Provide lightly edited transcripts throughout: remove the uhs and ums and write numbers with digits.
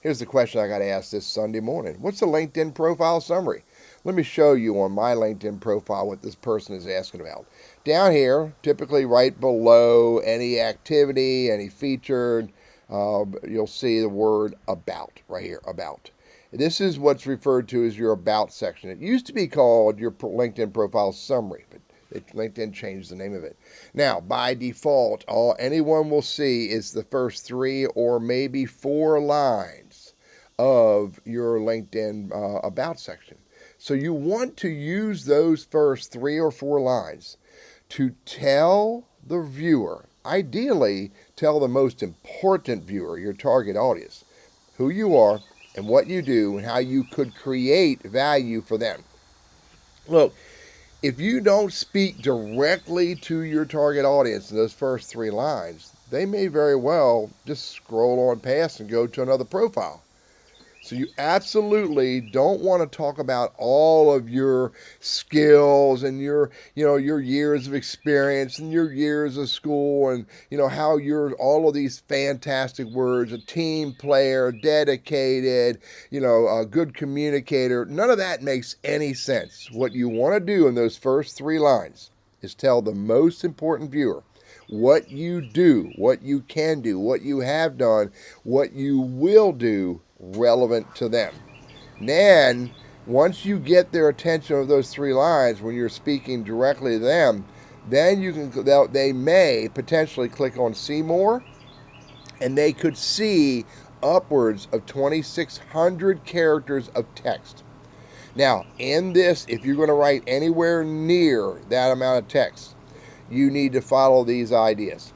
Here's the question I got asked this Sunday morning. What's a LinkedIn profile summary? Let me show you on my LinkedIn profile what this person is asking about. Down here, typically right below any activity, any featured, you'll see the word about right here, about. This is what's referred to as your about section. It used to be called your LinkedIn profile summary, but LinkedIn changed the name of it. Now, by default, all anyone will see is the first 3 or maybe 4 lines of your LinkedIn about section. So you want to use those first 3 or 4 lines to tell the viewer, ideally tell the most important viewer, your target audience, who you are and what you do and how you could create value for them. Look, if you don't speak directly to your target audience in those first 3 lines, they may very well just scroll on past and go to another profile. So you absolutely don't want to talk about all of your skills and your years of experience and your years of school and how you're all of these fantastic words, a team player, dedicated, a good communicator. None of that makes any sense. What you want to do in those first 3 lines is tell the most important viewer what you do, what you can do, what you have done, what you will do relevant to them. Then, once you get their attention of those 3 lines when you're speaking directly to them, then they may potentially click on see more, and they could see upwards of 2,600 characters of text. Now, in this, if you're going to write anywhere near that amount of text, you need to follow these ideas.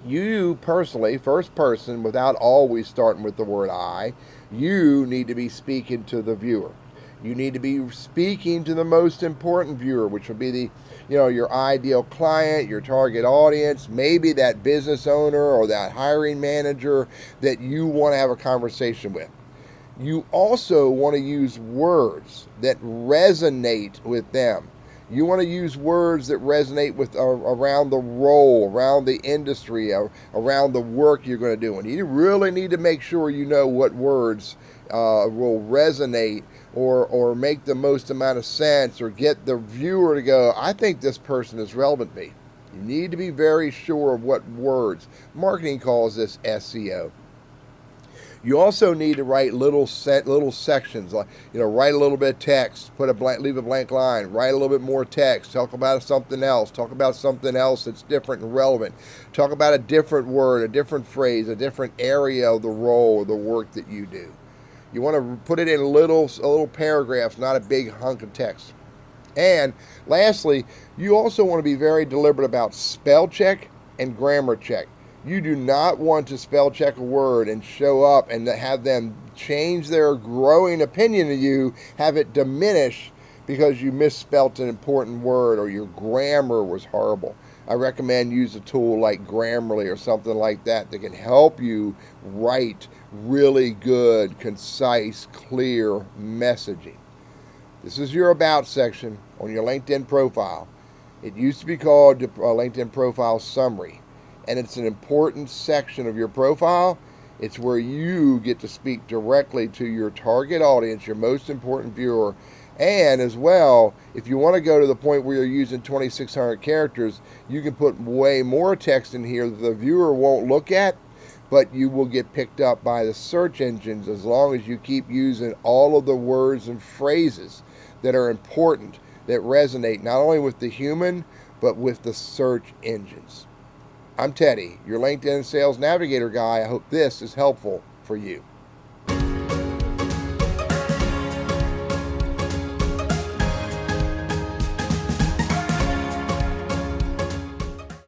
You personally, first person, without always starting with the word I, you need to be speaking to the viewer. You need to be speaking to the most important viewer, which would be your ideal client, your target audience, maybe that business owner or that hiring manager that you want to have a conversation with. You also want to use words that resonate with them. You want to use words that resonate with around the role, around the industry, around the work you're going to do. And you really need to make sure you know what words will resonate or make the most amount of sense or get the viewer to go, I think this person is relevant to me. You need to be very sure of what words. Marketing calls this SEO. You also need to write little sections, like write a little bit of text, leave a blank line, write a little bit more text, talk about something else that's different and relevant, talk about a different word, a different phrase, a different area of the role or the work that you do. You want to put it in little paragraphs, not a big hunk of text. And lastly, you also want to be very deliberate about spell check and grammar check. You do not want to spell check a word and show up and have them change their growing opinion of you, have it diminish because you misspelt an important word or your grammar was horrible. I recommend use a tool like Grammarly or something like that that can help you write really good, concise, clear messaging. This is your about section on your LinkedIn profile. It used to be called LinkedIn profile summary. And it's an important section of your profile. It's where you get to speak directly to your target audience, your most important viewer. And as well, if you want to go to the point where you're using 2,600 characters, you can put way more text in here that the viewer won't look at, but you will get picked up by the search engines as long as you keep using all of the words and phrases that are important, that resonate not only with the human, but with the search engines. I'm Teddy, your LinkedIn Sales Navigator guy. I hope this is helpful for you.